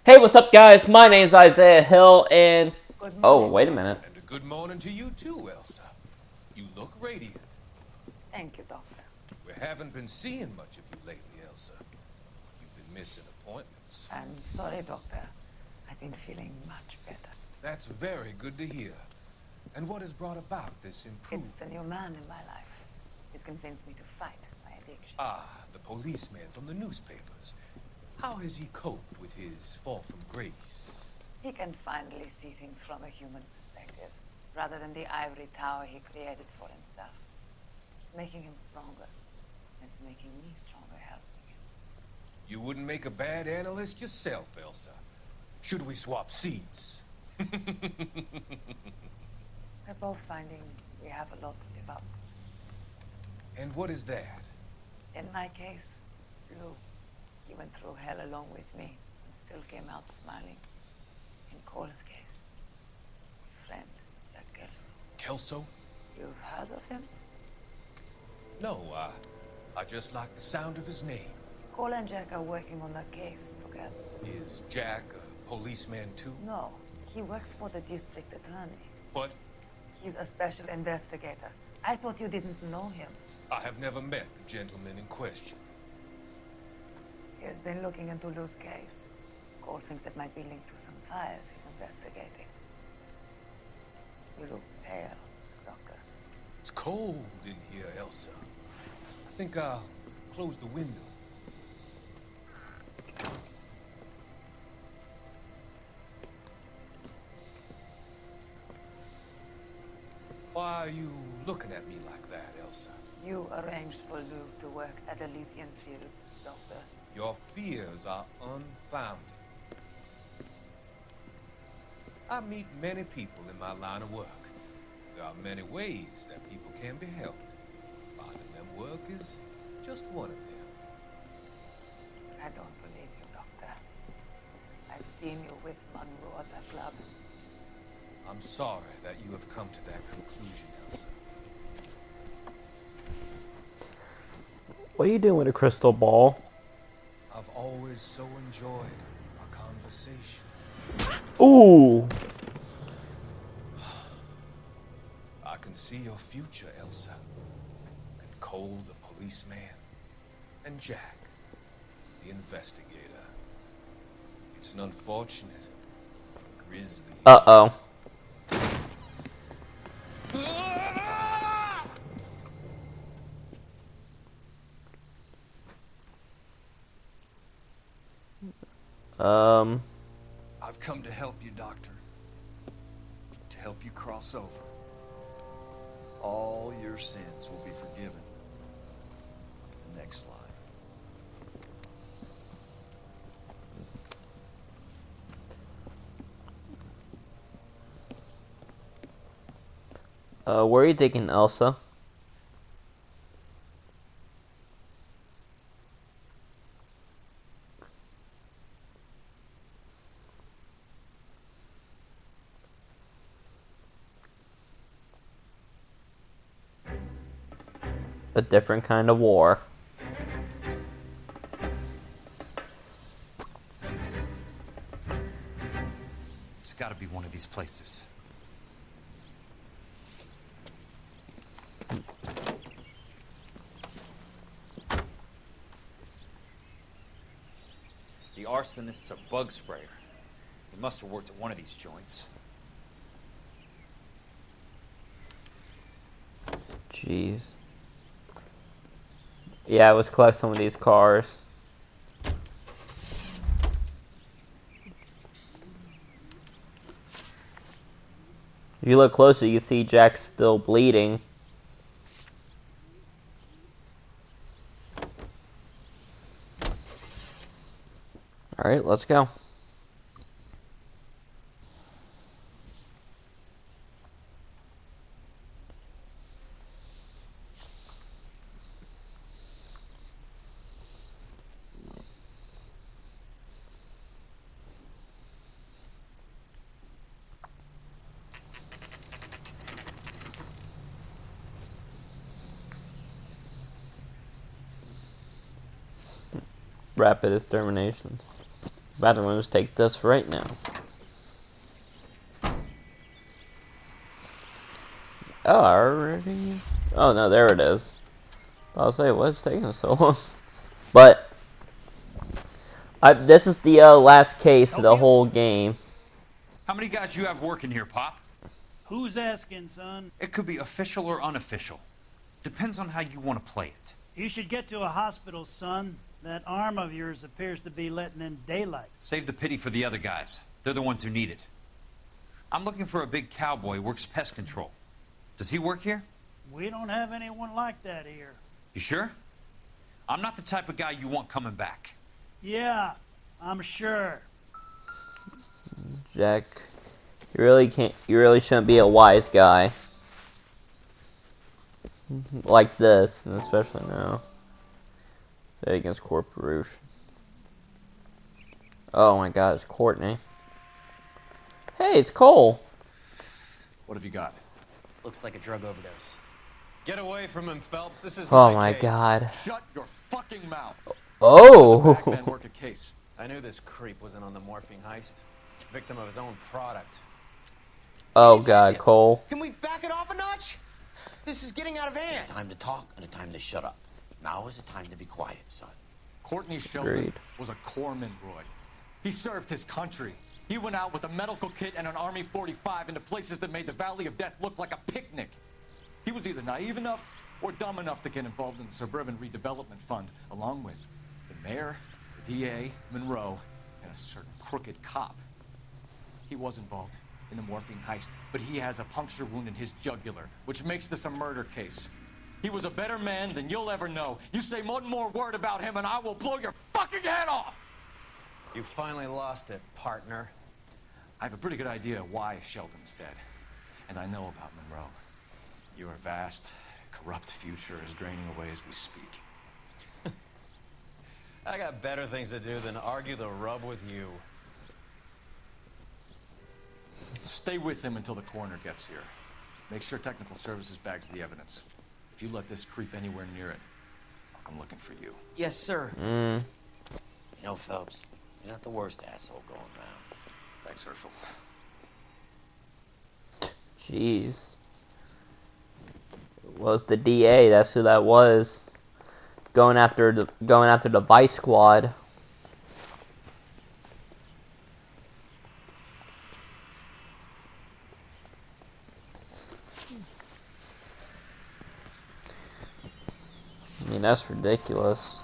Hey, what's up, guys? My name's Isaiah Hill, and Good oh, morning. wait a minute. And a good morning to you too, Elsa. You look radiant. Thank you, Doctor. We haven't been seeing much of you lately, Elsa. You've been missing appointments. I'm sorry, Doctor. I've been feeling much better. That's very good to hear. And what has brought about this improvement? It's the new man in my life. He's convinced me to fight my addiction. Ah, the policeman from the newspapers. How has he coped with his fall from grace? He can finally see things from a human perspective, rather than the ivory tower he created for himself. It's making him stronger. It's making me stronger helping him. You wouldn't make a bad analyst yourself, Elsa. Should we swap seats? We're both finding we have a lot to live up to. And what is that? In my case, Lou. He went through hell along with me and still came out smiling. In Cole's case, his friend, Jack Kelso. Kelso? You've heard of him? No, I just like the sound of his name. Cole and Jack are working on a case together. Is Jack a policeman too? No, he works for the district attorney. What? He's a special investigator. I thought you didn't know him. I have never met the gentleman in question. He has been looking into Lou's case. Cole thinks it might be linked to some fires he's investigating. You look pale, Doctor. It's cold in here, Elsa. I think I'll close the window. Why are you looking at me like that, Elsa? You arranged for Lou to work at Elysian Fields, Doctor. Your fears are unfounded. I meet many people in my line of work. There are many ways that people can be helped. Finding them work is just one of them. I don't believe you, Doctor. I've seen you with Monroe at the club. I'm sorry that you have come to that conclusion, Elsa. What are you doing with a crystal ball? I've always so enjoyed our conversation. Ooh! I can see your future, Elsa. And Cole, the policeman. And Jack, the investigator. It's an unfortunate, grisly... Uh-oh. I've come to help you, Doctor. To help you cross over. All your sins will be forgiven. Next line. Where are you taking Elsa? A different kind of war. It's gotta be one of these places. The arsonist's a bug sprayer. He must have worked at one of these joints. Jeez. Yeah, let's collect some of these cars. If you look closer, you see Jack's still bleeding. Alright, let's go. Rapid extermination. About to just take this right now. Oh, already? Oh no, there it is. I'll say, what's taking so long? But this is the last case of the whole game. How many guys you have working here, Pop? Who's asking, son? It could be official or unofficial. Depends on how you want to play it. You should get to a hospital, son. That arm of yours appears to be letting in daylight. Save the pity for the other guys. They're the ones who need it. I'm looking for a big cowboy who works pest control. Does he work here? We don't have anyone like that here. You sure? I'm not the type of guy you want coming back. Yeah, I'm sure. Jack, you really can't. You really shouldn't be a wise guy like this, and especially now. Against corporation. Oh my God, it's Courtney. Hey, it's Cole. What have you got? Looks like a drug overdose. Get away from him, Phelps. This is Oh my my case. God. Shut your fucking mouth. Oh. Man, work a case. I knew this creep was in on the morphine heist. Victim of his own product. Oh God, Cole. Can we back it off a notch? This is getting out of hand. Time to talk and a time to shut up. Now is the time to be quiet, son. Courtney Sheldon Agreed. was a corpsman, Roy. He served his country. He went out with a medical kit and an Army 45 into places that made the Valley of Death look like a picnic. He was either naive enough or dumb enough to get involved in the Suburban Redevelopment Fund, along with the mayor, the DA, Monroe, and a certain crooked cop. He was involved in the morphine heist, but he has a puncture wound in his jugular, which makes this a murder case. He was a better man than you'll ever know. You say one more word about him and I will blow your fucking head off! You finally lost it, partner. I have a pretty good idea why Sheldon's dead. And I know about Monroe. Your vast, corrupt future is draining away as we speak. I got better things to do than argue the rub with you. Stay with him until the coroner gets here. Make sure technical services bags the evidence. If you let this creep anywhere near it, I'm looking for you. Yes, sir. You know, Phelps, you're not the worst asshole going around. Thanks, Herschel. Jeez. It was the DA? That's who that was. Going after the Vice Squad. I mean, that's ridiculous.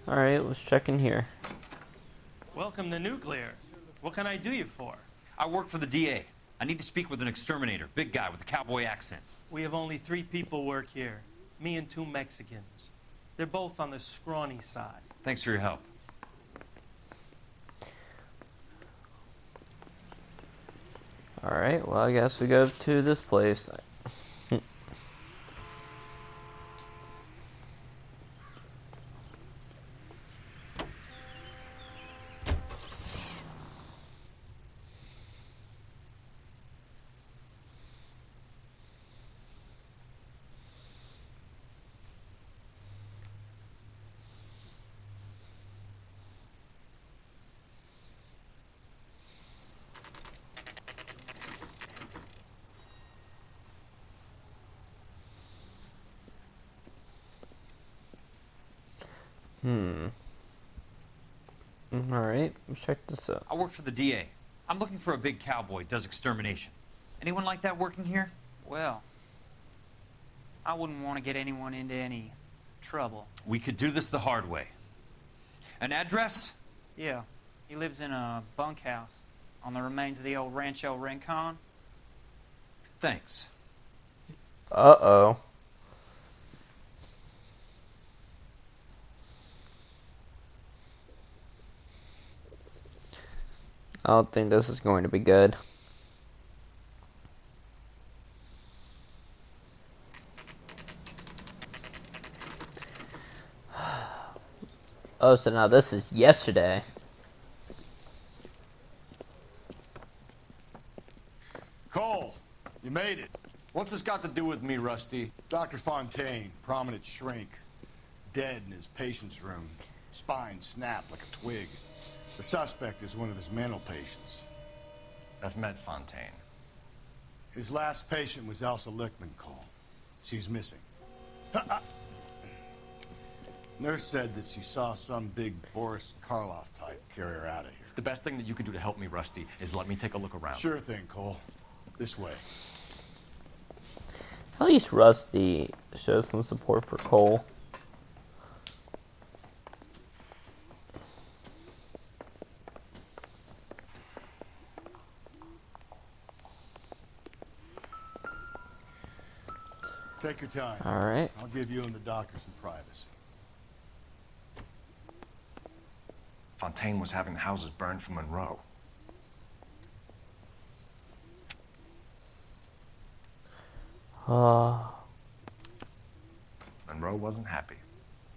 Alright, let's check in here. Welcome to Nuclear. What can I do you for? I work for the DA. I need to speak with an exterminator, big guy with a cowboy accent. We have only 3 people work here. Me and 2 Mexicans. They're both on the scrawny side. Thanks for your help. Alright, well, I guess we go to this place. Alright, let's check this out. I work for the DA. I'm looking for a big cowboy, does extermination. Anyone like that working here? Well, I wouldn't want to get anyone into any trouble. We could do this the hard way. An address? Yeah, he lives in a bunkhouse on the remains of the old Rancho Rincon. Thanks. Uh-oh. I don't think this is going to be good. Oh, so now this is yesterday. Cole, you made it. What's this got to do with me, Rusty? Dr. Fontaine, prominent shrink, dead in his patient's room. Spine snapped like a twig. The suspect is one of his mental patients. I've met Fontaine. His last patient was Elsa Lichtman, Cole. She's missing. Nurse said that she saw some big Boris Karloff type carry her out of here. The best thing that you can do to help me, Rusty, is let me take a look around. Sure thing, Cole. This way. At least Rusty shows some support for Cole. Take your time. All right. I'll give you and the doctor some privacy. Fontaine was having the houses burned for Monroe. Monroe wasn't happy.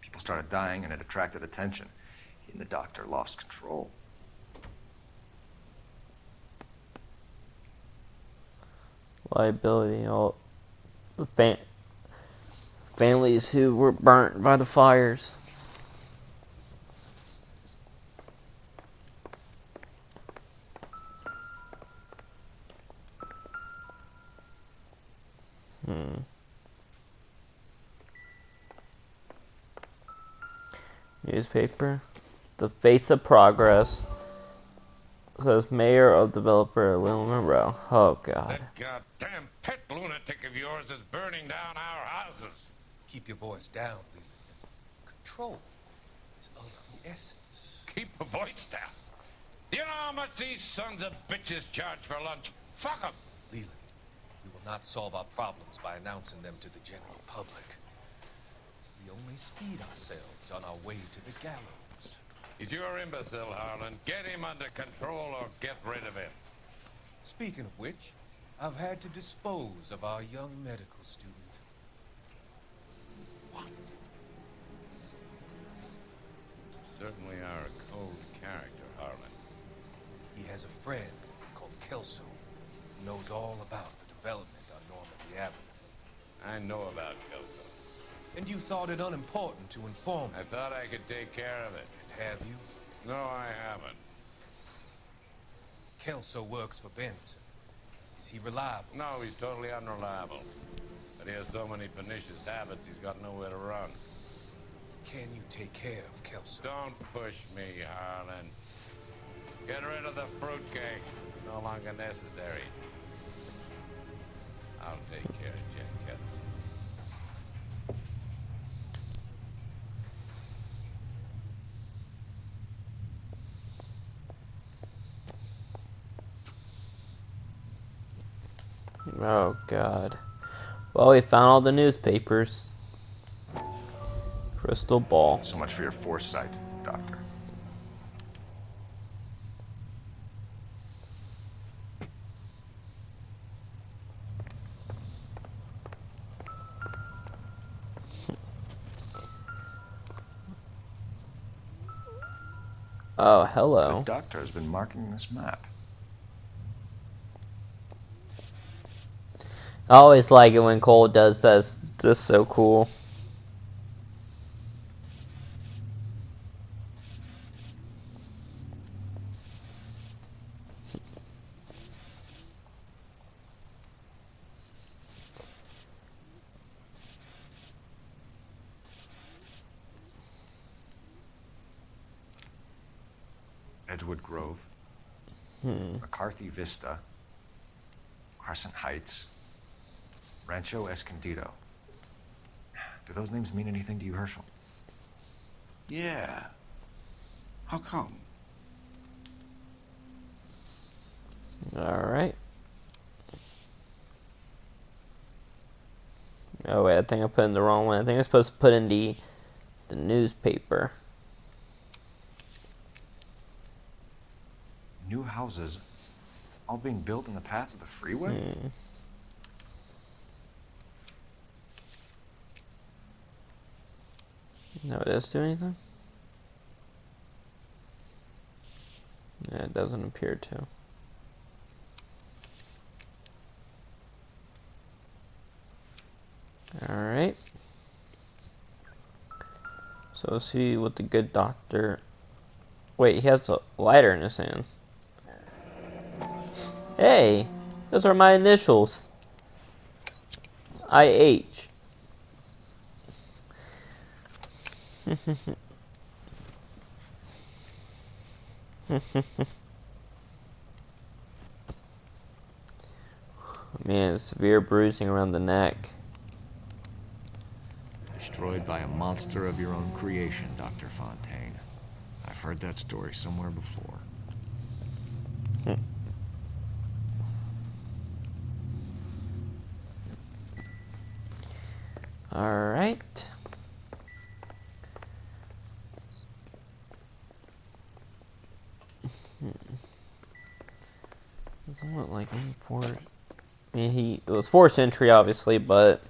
People started dying and it attracted attention. He and the doctor lost control. Liability, all the families who were burnt by the fires. Newspaper. The face of progress. Says mayor of developer Lil Monroe. Oh god. That goddamn pet lunatic of yours is burning down our houses. Keep your voice down, Leland. Control is of the essence. Keep your voice down. Do you know how much these sons of bitches charge for lunch? Fuck them. Leland, we will not solve our problems by announcing them to the general public. We only speed ourselves on our way to the gallows. He's your imbecile, Harlan. Get him under control or get rid of him. Speaking of which, I've had to dispose of our young medical student. What? Certainly are a cold character, Harlan. He has a friend called Kelso who knows all about the development on Normandy Avenue. I know about Kelso. And you thought it unimportant to inform me. I thought I could take care of it. Have you? No, I haven't. Kelso works for Benson. Is he reliable? No, he's totally unreliable. But he has so many pernicious habits, he's got nowhere to run. Can you take care of Kelso? Don't push me, Harlan. Get rid of the fruitcake. No longer necessary. I'll take care of Jack Kelso. Oh god. Well, we found all the newspapers. Crystal ball. So much for your foresight, Doctor. Oh, hello. The doctor has been marking this map. I always like it when Cole does that. It's just so cool. Edgewood Grove, McCarthy Vista, Crescent Heights, Rancho Escondido. Do those names mean anything to you, Herschel? Yeah. How come? Alright. Oh wait, I think I put in the wrong one. I think I'm supposed to put in the newspaper. new houses all being built in the path of the freeway? No, it does do anything? Yeah, it doesn't appear to. Alright. So let's see what the good doctor... Wait, he has a lighter in his hand. Hey! Those are my initials. IH. Man, severe bruising around the neck. Destroyed by a monster of your own creation, Dr. Fontaine. I've heard that story somewhere before. Alright. Doesn't look like any force. I mean, it was forced entry, obviously, but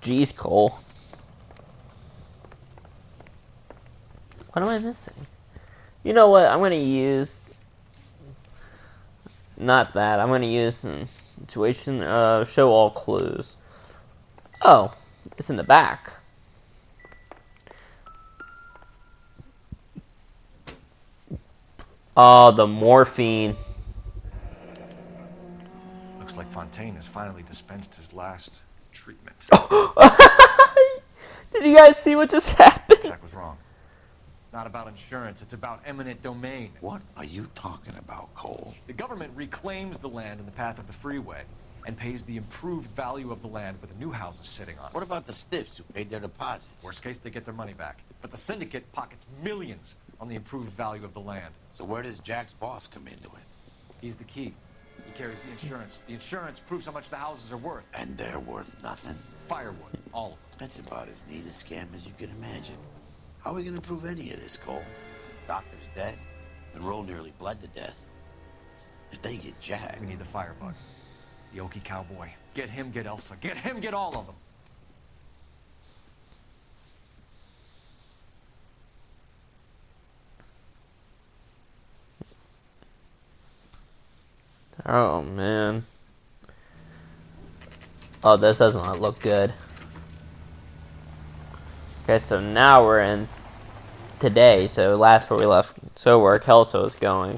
jeez, Cole. What am I missing? You know what? I'm gonna use not that. I'm gonna use situation show all clues. Oh, it's in the back. Oh, the morphine. Looks like Fontaine has finally dispensed his last treatment. Did you guys see what just happened? Jack was wrong. It's not about insurance, it's about eminent domain. What are you talking about, Cole? The government reclaims the land in the path of the freeway and pays the improved value of the land with the new houses sitting on it. What about the stiffs who paid their deposits? Worst case, they get their money back. But the syndicate pockets millions on the improved value of the land. So where does Jack's boss come into it? He's the key. He carries the insurance. The insurance proves how much the houses are worth. And they're worth nothing? Firewood, all of them. That's about as neat a scam as you can imagine. How are we gonna prove any of this, Cole? Doctor's dead. Monroe nearly bled to death. If they get Jack... We need the firebug. The Okie cowboy. Get him, get Elsa. Get him, get all of them. Oh, man. Oh, this does not look good. Okay, so now we're in today, so last where we left, so where Kelso is going.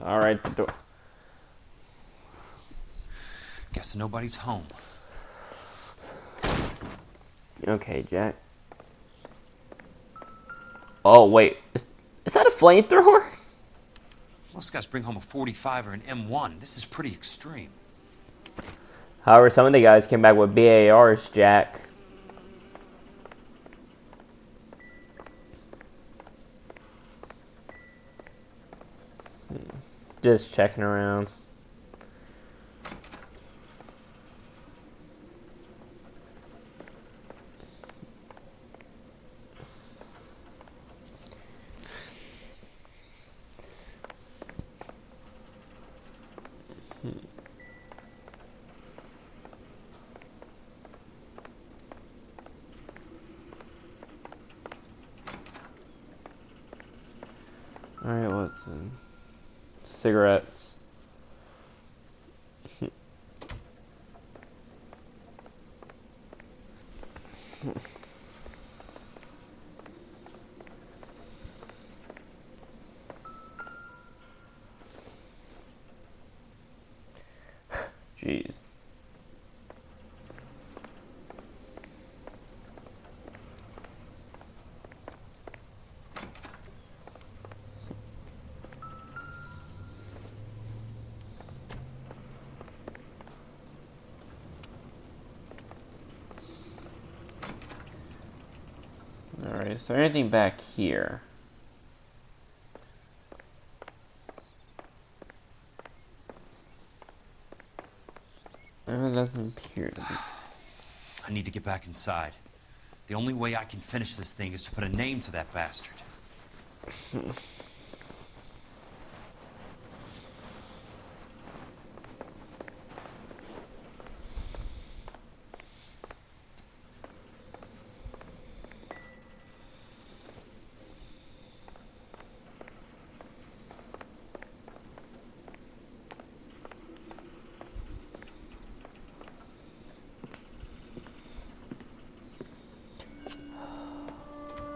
Alright, the door. Guess nobody's home. Okay, Jack. Oh, wait. Is that a flamethrower? Most guys bring home a 45 or an M1. This is pretty extreme. However, some of the guys came back with BARs, Jack. Just checking around. Alright, what's in? Cigarettes. Jeez. Is there anything back here? It doesn't appear to be. I need to get back inside. The only way I can finish this thing is to put a name to that bastard.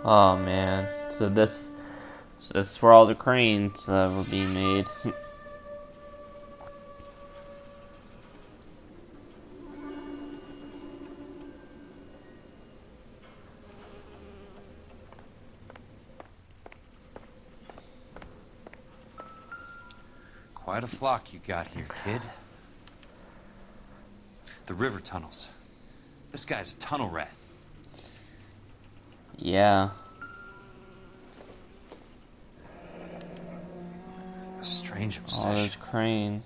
Oh man, so this is where all the cranes were being made. Quite a flock you got here, kid. The river tunnels. This guy's a tunnel rat. Yeah. A strange obsession. All those cranes.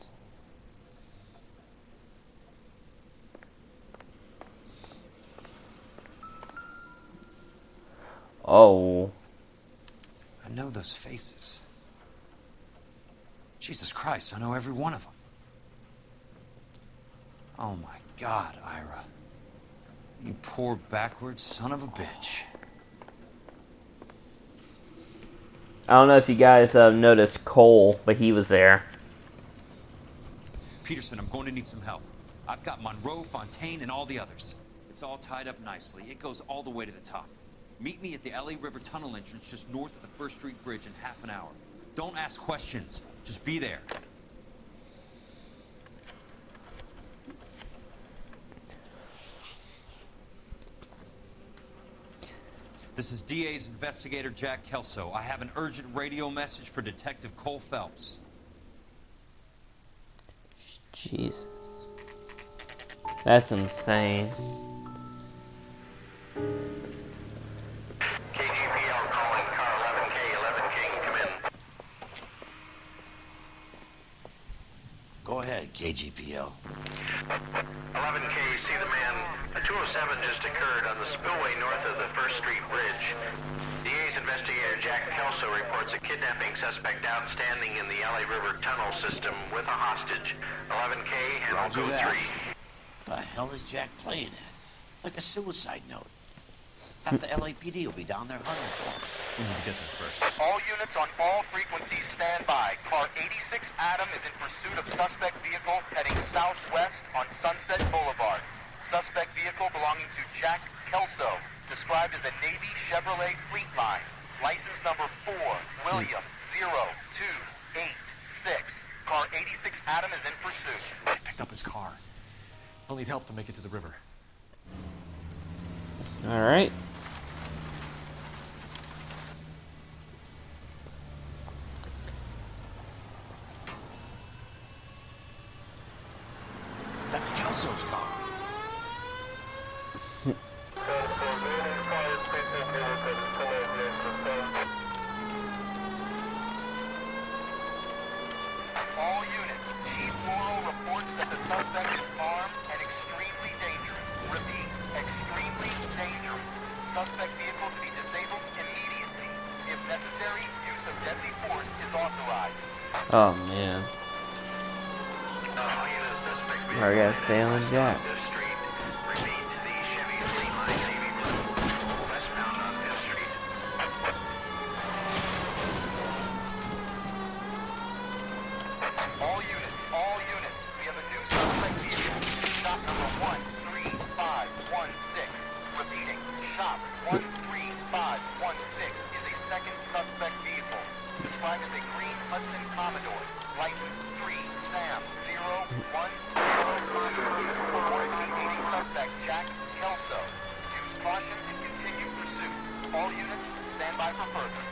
Oh. I know those faces. Jesus Christ, I know every one of them. Oh my God, Ira. You poor backwards son of a bitch. I don't know if you guys noticed Cole, but he was there. Peterson, I'm going to need some help. I've got Monroe, Fontaine, and all the others. It's all tied up nicely. It goes all the way to the top. Meet me at the LA River Tunnel entrance just north of the First Street Bridge in half an hour. Don't ask questions. Just be there. This is DA's investigator Jack Kelso. I have an urgent radio message for Detective Cole Phelps. Jesus. That's insane. KGPL calling car 11K, 11 King, come in. Go ahead, KGPL. 11K, see the man. A 207 just occurred on the spillway north of the First Street Bridge. DA's investigator Jack Kelso reports a kidnapping suspect outstanding in the LA River tunnel system with a hostage. 11K, handle Roger code that. 3. The hell is Jack playing at? Like a suicide note. Half the LAPD will be down there hunting for him. We need to get there first. All units on all frequencies stand by. Car 86 Adam is in pursuit of suspect vehicle heading southwest on Sunset Boulevard. Suspect vehicle belonging to Jack Kelso, described as a Navy Chevrolet Fleetline. License number 4, William 0286. Car 86 Adam is in pursuit. I picked up his car. He'll need help to make it to the river. Alright. That's Kelso's car. All units, Chief Morrow reports that the suspect is armed and extremely dangerous. Repeat, extremely dangerous. Suspect vehicle to be disabled immediately. If necessary, use of deadly force is authorized. Oh man. I got failing Jack. All units, we have a new suspect vehicle. Shop number 13516. Repeating, shop 13516 is a second suspect vehicle, described as a green Hudson Commodore, license 3 Sam 0102. Reported to be leading suspect Jack Kelso. Use caution and continue pursuit. All units, stand by for further.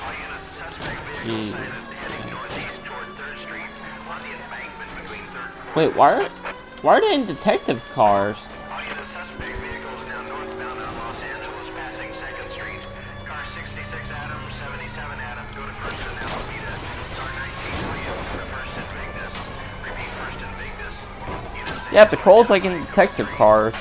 All units, suspect vehicle sighted heading northeast toward 3rd Street on the embankment between 3rd and 4th. Wait, why are they in detective cars? All units, suspect vehicles now Yeah, patrols like in detective cars.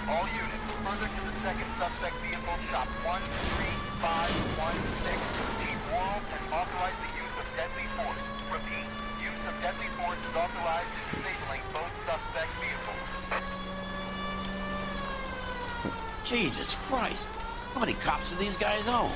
All units, further to the second suspect vehicle, shop 13516. Chief Worrell has authorized the use of deadly force. Repeat, use of deadly force is authorized in disabling both suspect vehicles. Jesus Christ. How many cops do these guys own?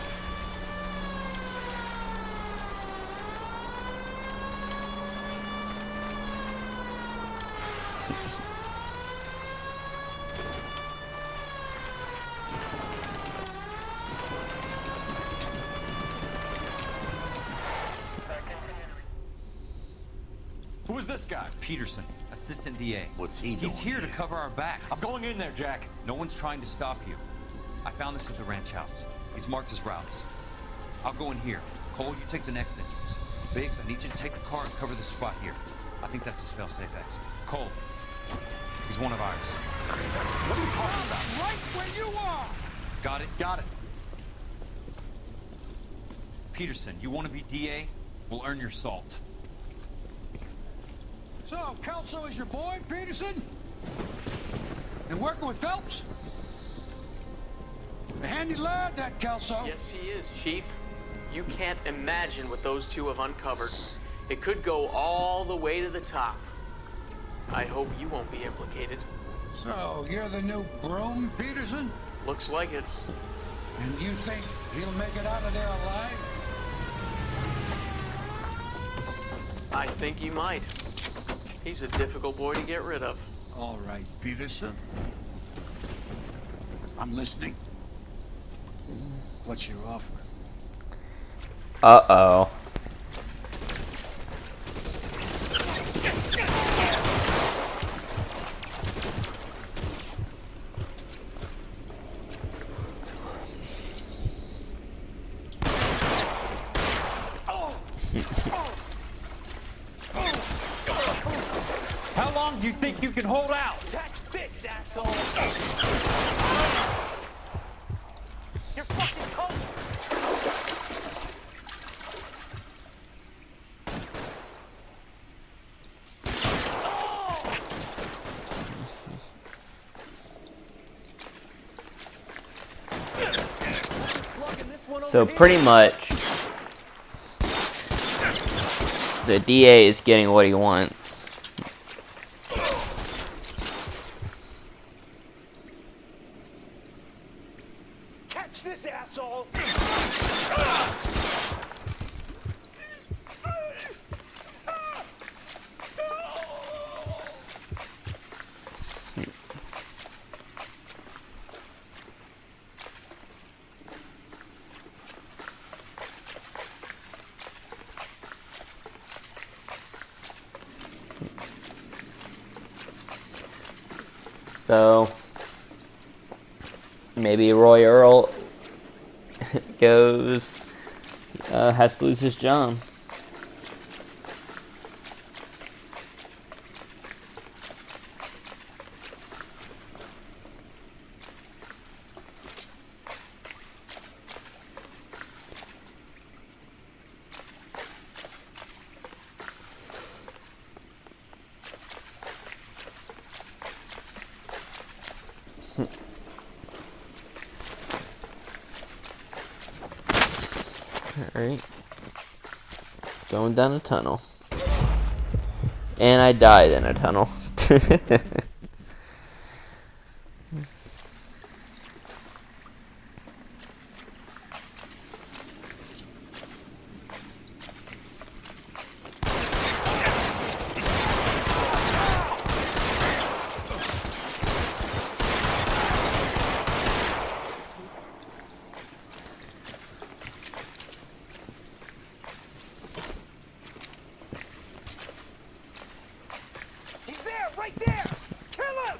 Who is this guy? Peterson, assistant DA. What's he doing? He's here to cover our backs. I'm going in there, Jack. No one's trying to stop you. I found this at the ranch house. He's marked his routes. I'll go in here. Cole, you take the next entrance. Biggs, I need you to take the car and cover this spot here. I think that's his fail-safe exit. Cole, he's one of ours. What are you talking about? Right where you are! Got it? Got it. Peterson, you want to be DA? We'll earn your salt. So, Kelso is your boy, Peterson? And working with Phelps? A handy lad, that Kelso. Yes, he is, Chief. You can't imagine what those two have uncovered. It could go all the way to the top. I hope you won't be implicated. So, you're the new broom, Peterson? Looks like it. And you think he'll make it out of there alive? I think he might. He's a difficult boy to get rid of. All right, Peterson. I'm listening. What's your offer? Uh-oh. How long do you think you can hold out? That fits, asshole! You're fucking toast! So pretty much, the DA is getting what he wants. Catch this asshole! So maybe Roy Earl goes, has to lose his job. Alright. Going down a tunnel. And I died in a tunnel. Right there! Kill him!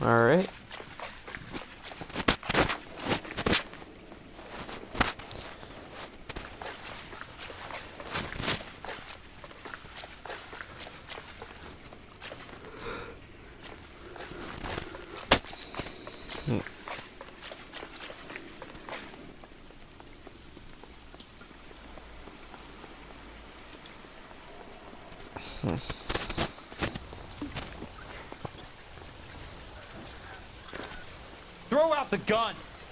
Alright. Throw out the guns!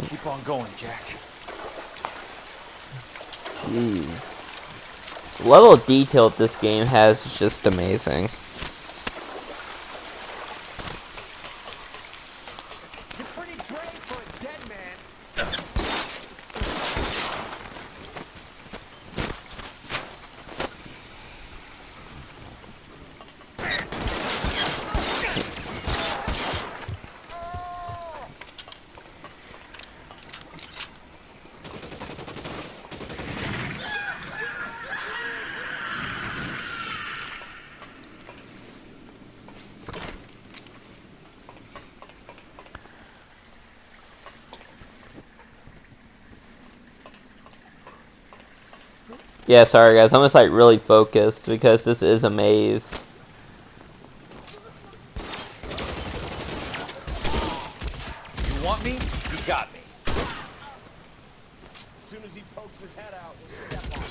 Keep on going, Jack. Jeez. The level of detail this game has is just amazing. You're pretty brave for a dead man. Yeah, sorry guys, I'm just like really focused because this is a maze. You want me? You got me. As soon as he pokes his head out, we'll step on it.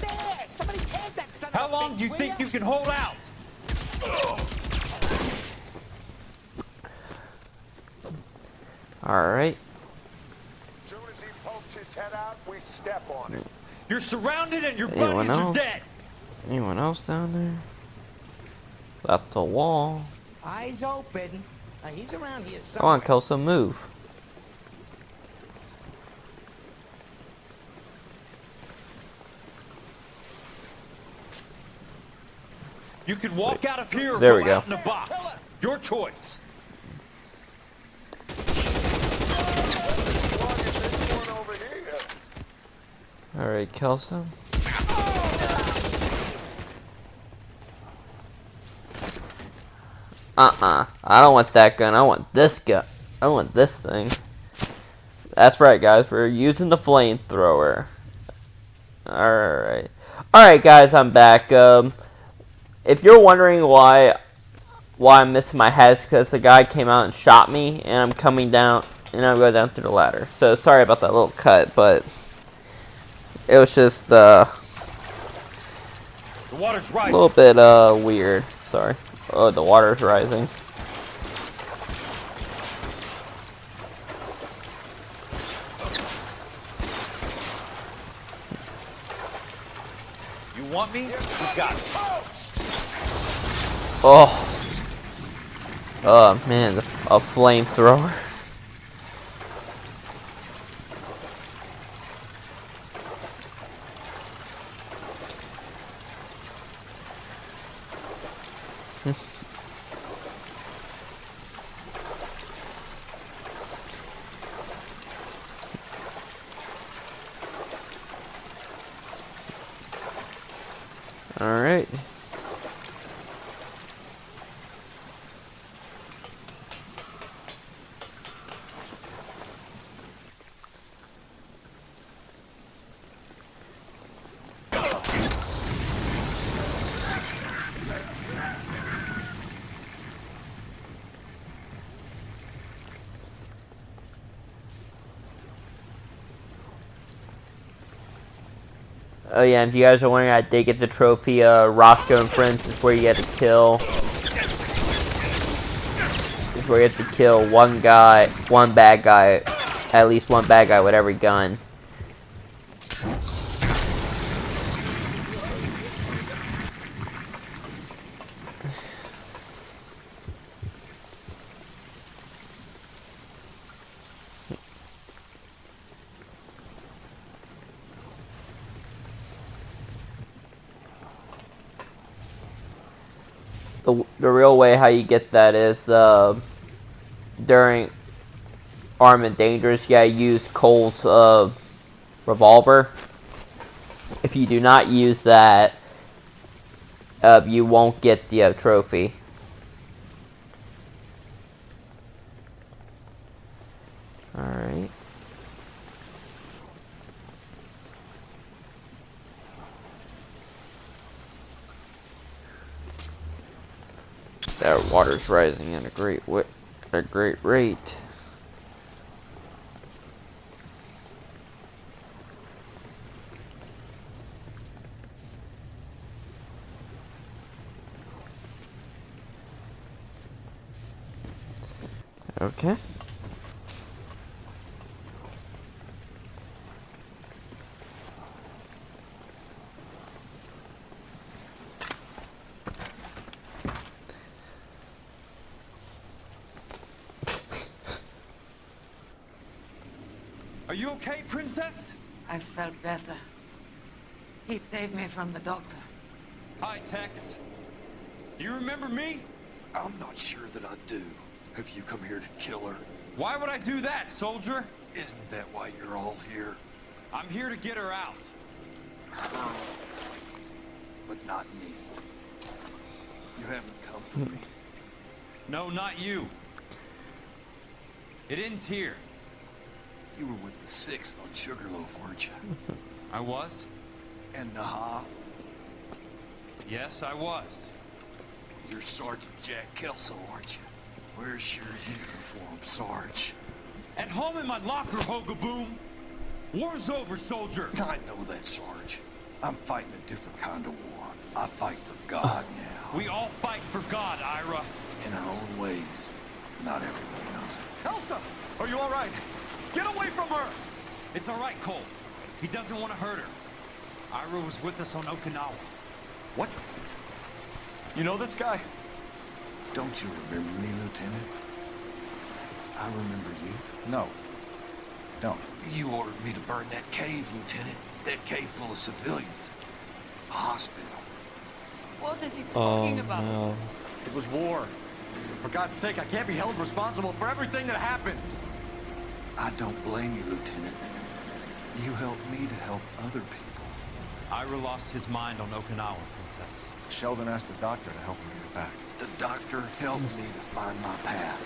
There! Somebody tag that son How of a long bitch, do you will think ya? you can hold out? Alright. As soon as he pokes his head out, we step on it. You're surrounded and your Anyone buddies are else? dead. Anyone else down there? That's the wall. Eyes open. He's around here Come somewhere. on, Kelso, move. You can walk out of here or There go we go. out in a box. Your choice. Alright, Kelso. I don't want that gun. I want this gun. I want this thing. That's right, guys. We're using the flamethrower. Alright. Alright, guys. I'm back. If you're wondering why I'm missing my head, it's because the guy came out and shot me, and I'm coming down, and I'm going down through the ladder. So, sorry about that little cut, but it was just, The water's a rising. little bit, weird. Sorry. Oh, the water's rising. You want me? You got me. Oh. Oh, man. A flamethrower. Alright. Oh yeah, and if you guys are wondering, I did get the trophy, Roscoe and Friends is where you have to kill. Is where you have to kill one bad guy, at least one bad guy with every gun. The real way how you get that is during Armed and Dangerous, you gotta use Cole's revolver. If you do not use that, you won't get the trophy. Alright. That water's rising at a great rate. Okay. Are you okay, Princess? I felt better. He saved me from the doctor. Hi, Tex. Do you remember me? I'm not sure that I do. Have you come here to kill her? Why would I do that, soldier? Isn't that why you're all here? I'm here to get her out. Her. But not me. You haven't come for me. No, not you. It ends here. You were with the 6th on Sugarloaf, weren't you? I was? And Naha? Yes, I was. You're Sergeant Jack Kelso, aren't you? Where's your uniform, Sarge? At home in my locker, Hogaboom. War's over, soldier. I know that, Sarge. I'm fighting a different kind of war. I fight for God now. We all fight for God, Ira. In our own ways. Not everyone knows it. Elsa! Are you all right? Get away from her! It's all right, Cole. He doesn't want to hurt her. Ira was with us on Okinawa. What? You know this guy? Don't you remember me, Lieutenant? I remember you. No. Don't. You ordered me to burn that cave, Lieutenant. That cave full of civilians. A hospital. What is he talking about? No. It was war. For God's sake, I can't be held responsible for everything that happened. I don't blame you, Lieutenant. You helped me to help other people. Ira lost his mind on Okinawa, Princess. Sheldon asked the doctor to help him get back. The doctor helped me to find my path.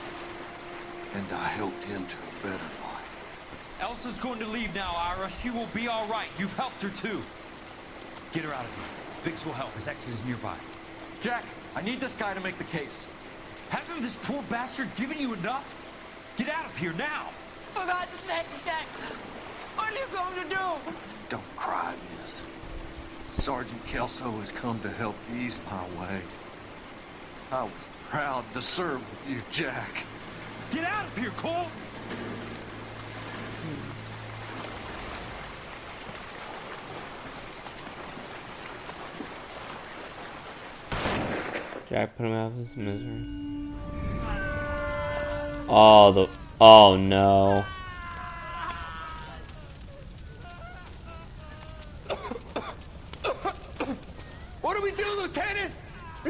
And I helped him to a better life. Elsa's going to leave now, Ira. She will be all right. You've helped her, too. Get her out of here. Biggs will help. His ex is nearby. Jack, I need this guy to make the case. Hasn't this poor bastard given you enough? Get out of here now. For God's sake, Jack! What are you going to do? Don't cry, miss. Sergeant Kelso has come to help ease my way. I was proud to serve with you, Jack. Get out of here, Cole! Jack put him out of his misery. Oh no. What do we do, Lieutenant?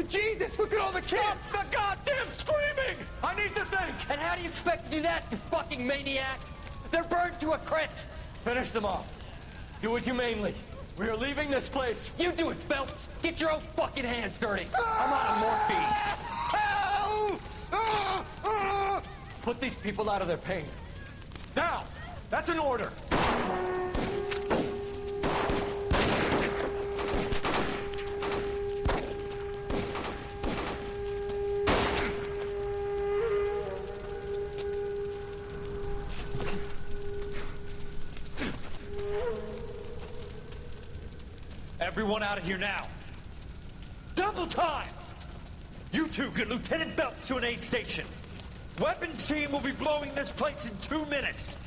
Jesus, look at all the kids! Stop the goddamn screaming! I need to think! And how do you expect to do that, you fucking maniac? They're burned to a crisp! Finish them off. Do it humanely. We are leaving this place. You do it, Phelps! Get your own fucking hands dirty! I'm out of morphine! Put these people out of their pain. Now! That's an order! Everyone out of here now. Double time! You two get Lieutenant Phelps to an aid station. Weapons team will be blowing this place in 2 minutes.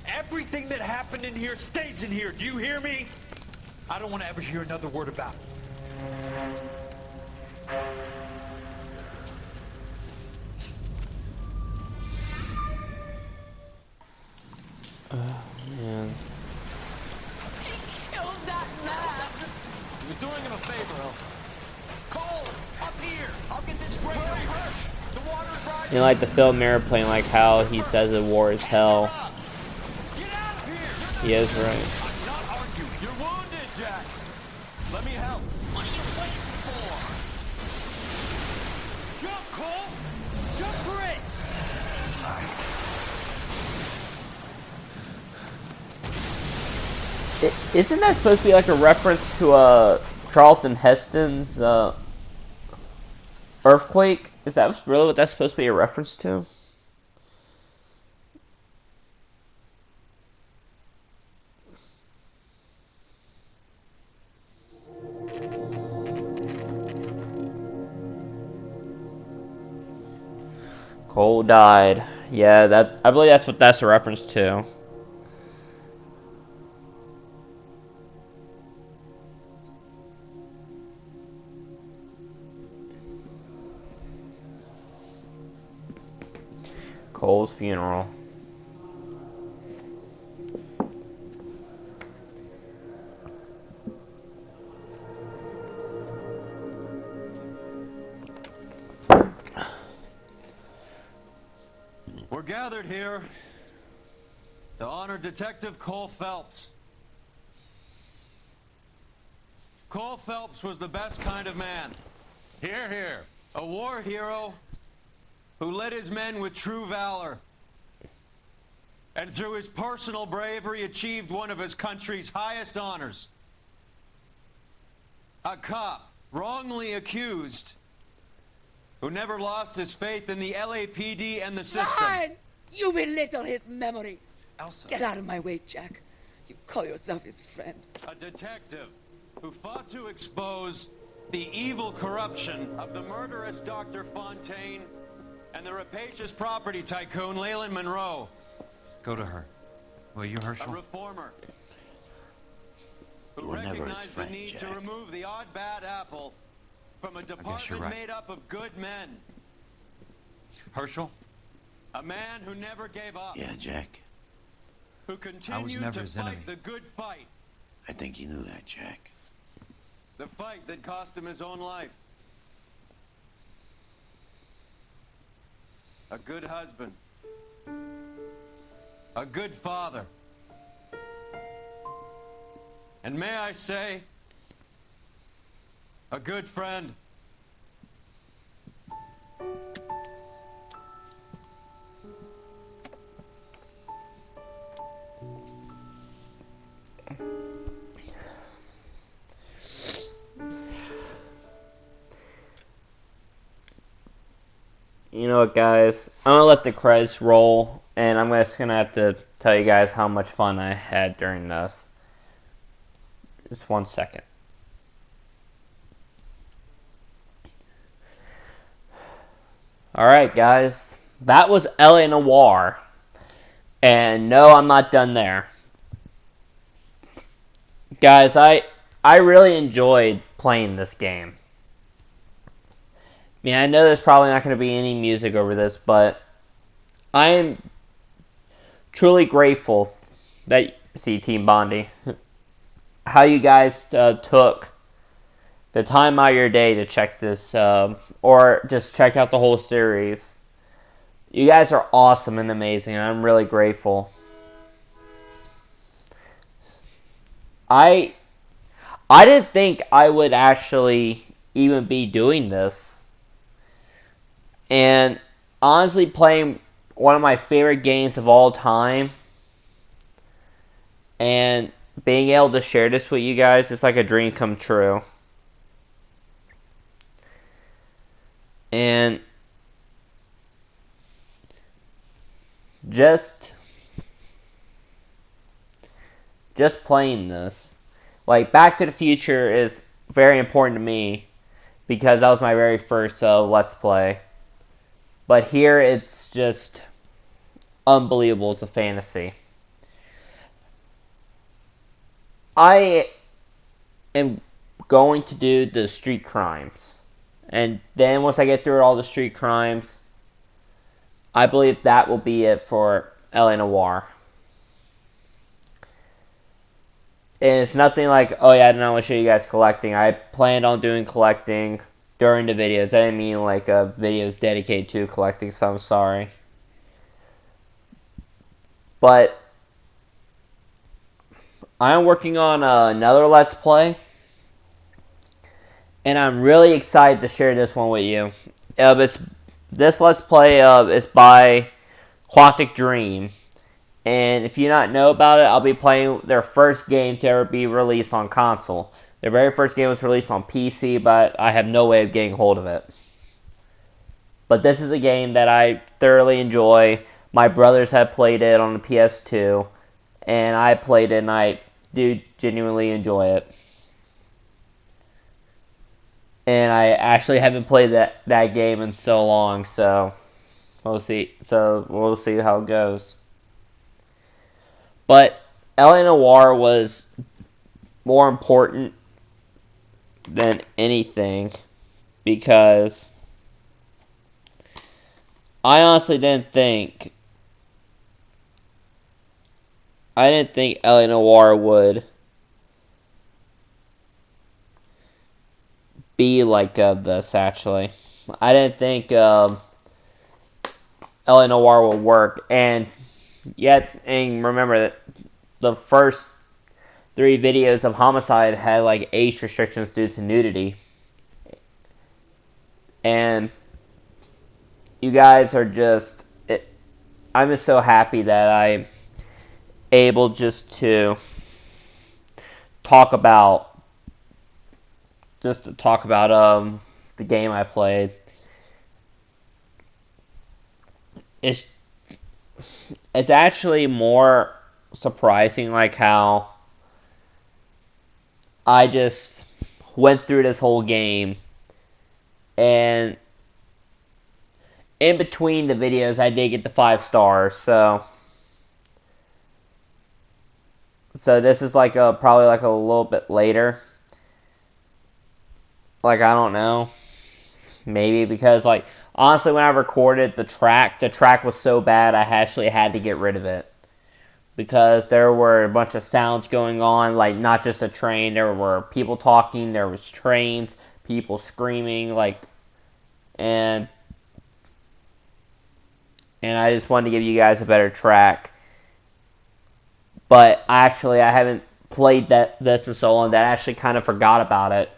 Everything that happened in here stays in here. Do you hear me? I don't want to ever hear another word about it. Oh, man. Killed that man! He was doing him a favor, Elsa. Cole! Up here! I'll get this grader! The water's rising! You know, like the film Airplane, like how he says the war is hell. Get out of here! He is right. I'm not arguing. You're wounded, Jack. Let me help. What are you waiting for? Jump, Cole! Jump for it! Isn't that supposed to be like a reference to Charlton Heston's earthquake? Is that really what that's supposed to be a reference to? Cole died. Yeah, I believe that's what that's a reference to. Cole's funeral. We're gathered here to honor Detective Cole Phelps. Cole Phelps was the best kind of man. Hear, hear. A war hero who led his men with true valor. And through his personal bravery achieved one of his country's highest honors. A cop, wrongly accused, who never lost his faith in the LAPD and the system. Fine! You belittle his memory. Elsa. Get out of my way, Jack. You call yourself his friend. A detective who fought to expose the evil corruption of the murderous Dr. Fontaine and the rapacious property tycoon Leyland Monroe. Go to her. Will you, Herschel? A reformer who You were never his recognized friend, the need Jack. to remove the odd bad apple from a department right. made up of good men. Herschel? A man who never gave up. Yeah, Jack. Who continued never to his fight enemy. the good fight. I think you knew that, Jack. The fight that cost him his own life. A good husband. A good father. And may I say, a good friend. You know what, guys? I'm gonna let the credits roll, and I'm just gonna have to tell you guys how much fun I had during this. Just 1 second. Alright, guys. That was LA Noire. And no, I'm not done there. Guys, I really enjoyed playing this game. I mean, I know there's probably not going to be any music over this, but I am truly grateful that, see, Team Bondi, how you guys took the time out of your day to check this, or just check out the whole series. You guys are awesome and amazing, and I'm really grateful. I didn't think I would actually even be doing this. And honestly, playing one of my favorite games of all time and being able to share this with you guys is like a dream come true. And just playing this. Like, Back to the Future is very important to me because that was my very first Let's Play. But here it's just unbelievable. It's a fantasy. I am going to do the street crimes. And then once I get through all the street crimes, I believe that will be it for LA Noire. And it's nothing like, oh yeah, I don't want to show you guys collecting. I planned on doing collecting during the videos. I didn't mean like videos dedicated to collecting, so I'm sorry. But I'm working on another Let's Play. And I'm really excited to share this one with you. This Let's Play is by Quantic Dream. And if you not know about it, I'll be playing their first game to ever be released on console. Their very first game was released on PC, but I have no way of getting hold of it. But this is a game that I thoroughly enjoy. My brothers have played it on the PS2, and I played it, and I do genuinely enjoy it. And I actually haven't played that game in so long, so we'll see. So we'll see how it goes. But LA Noire was more important than anything because I honestly didn't think LA Noire would be like this, actually. I didn't think LA Noire would work, and remember that the first 3 videos of Homicide had like age restrictions due to nudity. And you guys are I'm just so happy that I'm able just to talk about the game I played. It's actually more surprising like how I just went through this whole game, and in between the videos I did get the 5 stars, so this is like probably like a little bit later. Like, I don't know. Maybe because, like, honestly, when I recorded the track was so bad I actually had to get rid of it. Because there were a bunch of sounds going on, like, not just a train. There were people talking, there was trains, people screaming, like, and I just wanted to give you guys a better track. But actually, I haven't played this in so long that I actually kind of forgot about it.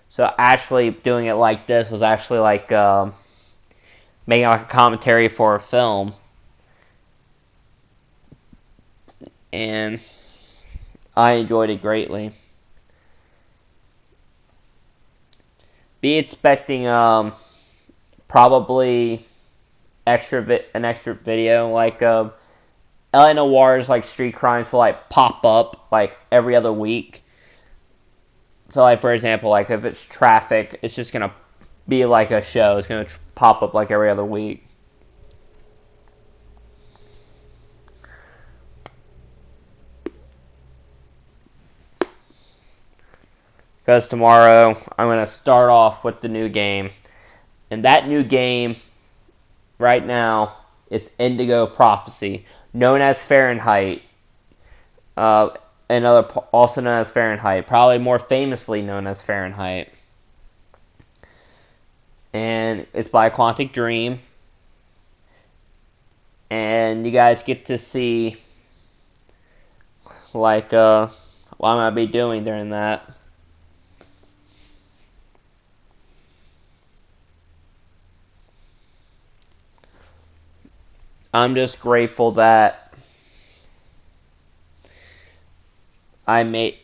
So actually doing it like this was actually like making like a commentary for a film. And I enjoyed it greatly. Be expecting probably an extra video like LA Noire's like street crimes will like pop up like every other week. So like for example, like if it's traffic, it's just gonna be like a show. It's gonna pop up like every other week. Because tomorrow I'm gonna start off with the new game, and that new game right now is Indigo Prophecy, known as Fahrenheit. Also known as Fahrenheit, probably more famously known as Fahrenheit. And it's by Quantic Dream. And you guys get to see like what I'm gonna be doing during that. I'm just grateful that I made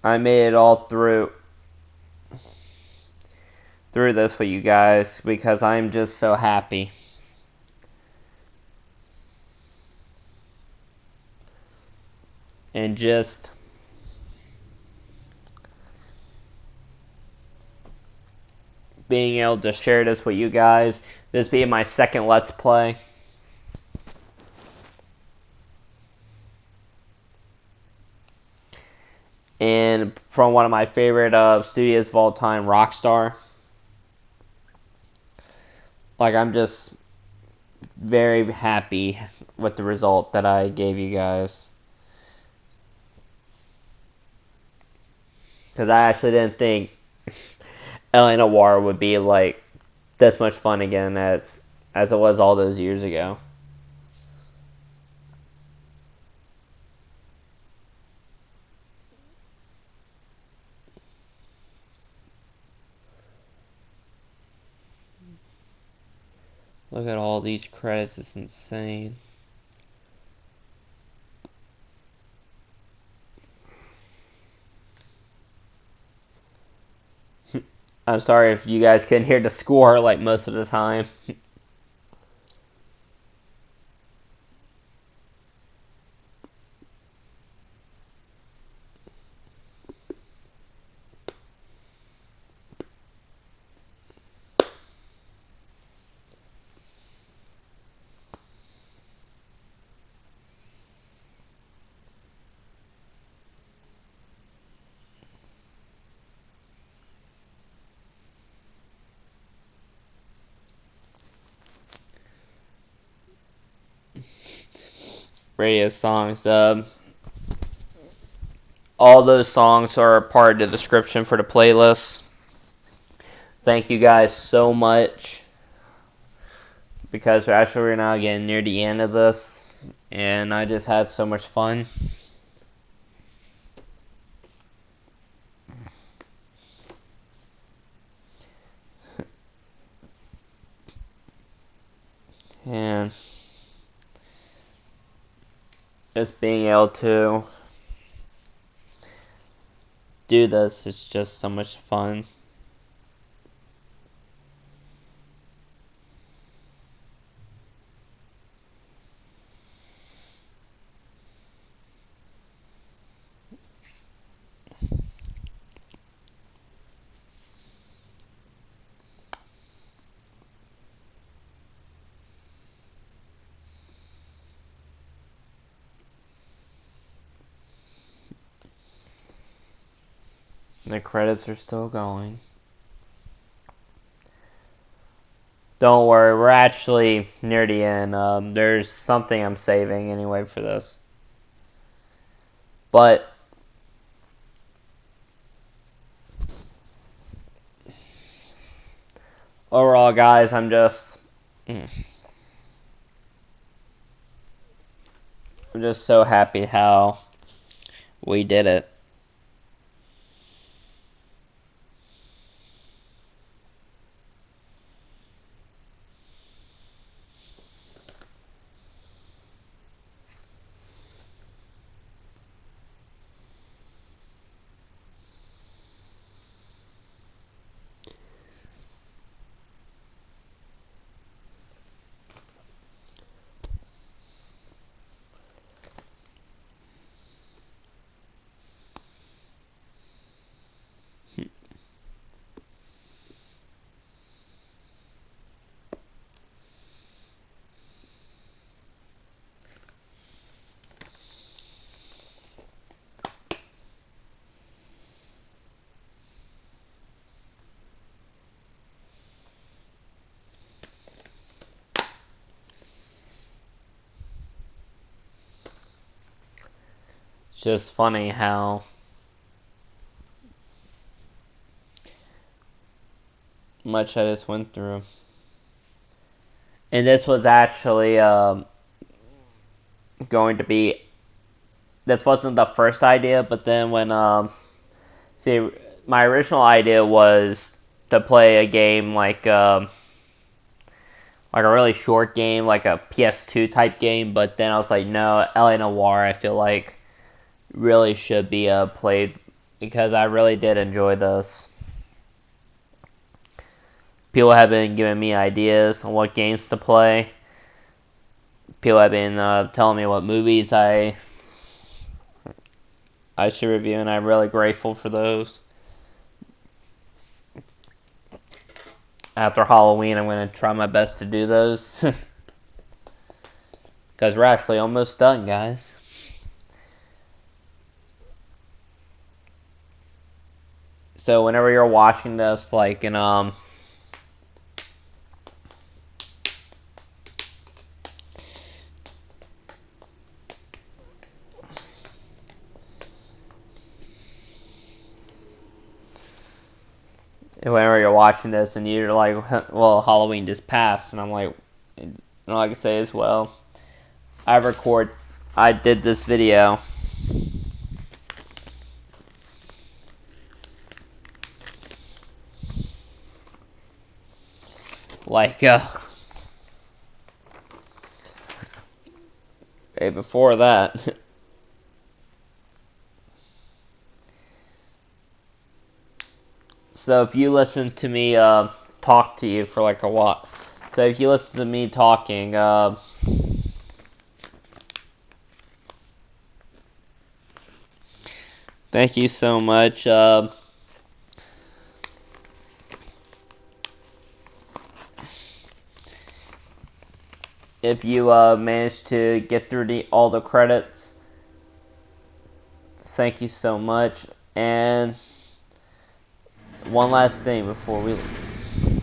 it all through this for you guys because I'm just so happy. And just being able to share this with you guys. This being my second Let's Play. And from one of my favorite studios of all time, Rockstar. Like, I'm just very happy with the result that I gave you guys. Because I actually didn't think LA Noire would be like this much fun again as it was all those years ago. Look at all these credits, it's insane. I'm sorry if you guys couldn't hear the score like most of the time. Radio songs. All those songs are part of the description for the playlist. Thank you guys so much, because actually we're now getting near the end of this, and I just had so much fun. And just being able to do this is just so much fun. The credits are still going. Don't worry, we're actually near the end. There's something I'm saving anyway for this. But overall, guys, I'm just so happy how we did it. It's just funny how much I just went through. And this was actually going to be... This wasn't the first idea, but then when... see, my original idea was to play a game like a really short game, like a PS2 type game, but then I was like, no, LA Noire, I feel like, really should be played, because I really did enjoy this. People have been giving me ideas on what games to play. People have been telling me what movies I should review, and I'm really grateful for those. After Halloween, I'm going to try my best to do those. Because we're actually almost done, guys. So whenever you're watching this, like in whenever you're watching this and you're like, well, Halloween just passed, and I'm like, and all I can say is, well, I did this video like Hey, before that. So if you listen to me talk to you for like a while, so if you listen to me talking, thank you so much. If you managed to get through all the credits, thank you so much. And one last thing before we leave.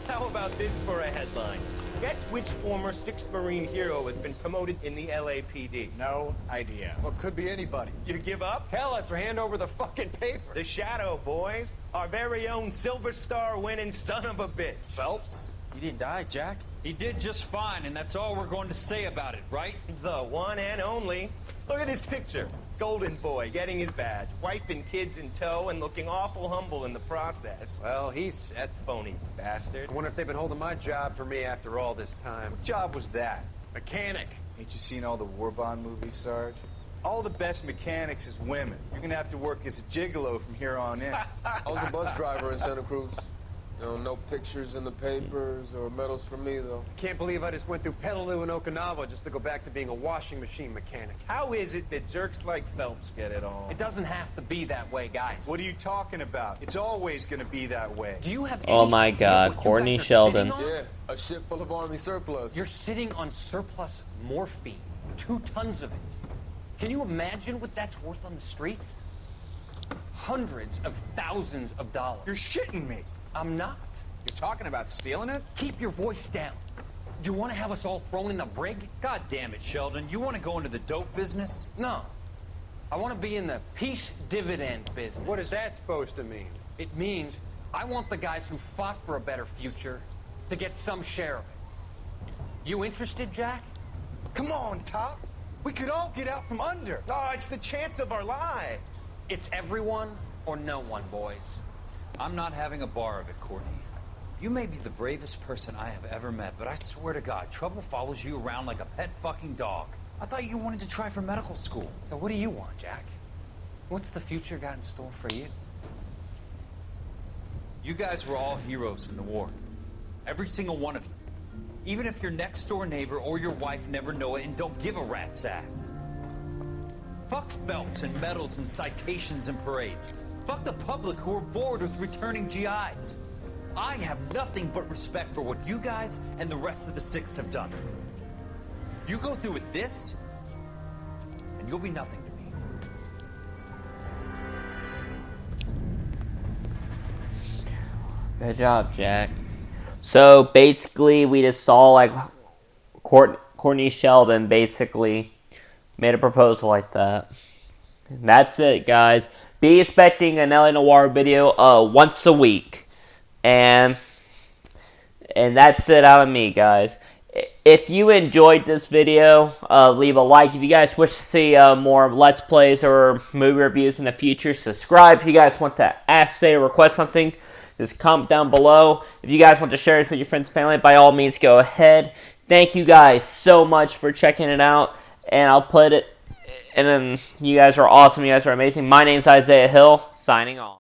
How about this for a headline? Guess which former 6th Marine hero has been promoted in the LAPD? No idea. Well, could be anybody. You give up? Tell us or hand over the fucking paper. The Shadow, boys. Our very own Silver Star winning son of a bitch. Phelps? He didn't die, Jack. He did just fine, and that's all we're going to say about it, right? The one and only. Look at this picture. Golden boy getting his badge, wife and kids in tow, and looking awful humble in the process. Well, he's set. Phony bastard. I wonder if they've been holding my job for me after all this time. What job was that? Mechanic. Ain't you seen all the war bond movies, Sarge? All the best mechanics is women. You're gonna have to work as a gigolo from here on in. I was a bus driver in Santa Cruz. You know, no pictures in the papers or medals for me, though. Can't believe I just went through Petaloo and Okinawa just to go back to being a washing machine mechanic. How is it that jerks like Phelps get it all? It doesn't have to be that way, guys. What are you talking about? It's always gonna be that way. Do you have Oh my God, Courtney Sheldon. Yeah, a ship full of Army surplus. You're sitting on surplus morphine. 2 tons of it. Can you imagine what that's worth on the streets? Hundreds of thousands of dollars. You're shitting me. I'm not. You're talking about stealing it? Keep your voice down. Do you want to have us all thrown in the brig? God damn it, Sheldon. You want to go into the dope business? No. I want to be in the peace dividend business. What is that supposed to mean? It means I want the guys who fought for a better future to get some share of it. You interested, Jack? Come on, Top. We could all get out from under. Oh, it's the chance of our lives. It's everyone or no one, boys. I'm not having a bar of it, Courtney. You may be the bravest person I have ever met, but I swear to God, trouble follows you around like a pet fucking dog. I thought you wanted to try for medical school. So what do you want, Jack? What's the future got in store for you? You guys were all heroes in the war. Every single one of you. Even if your next door neighbor or your wife never know it and don't give a rat's ass. Fuck Phelps and medals and citations and parades. Fuck the public who are bored with returning GIs. I have nothing but respect for what you guys and the rest of the 6th have done. You go through with this, and you'll be nothing to me. Good job, Jack. So basically, we just saw like Courtney Sheldon basically made a proposal like that. And that's it, guys. Be expecting an LA Noire video once a week. And that's it out of me, guys. If you enjoyed this video, leave a like. If you guys wish to see more Let's Plays or movie reviews in the future, subscribe. If you guys want to ask, say, or request something, just comment down below. If you guys want to share this with your friends and family, by all means, go ahead. Thank you guys so much for checking it out. And I'll put it... And then you guys are awesome. You guys are amazing. My name's Isaiah Hill, signing off.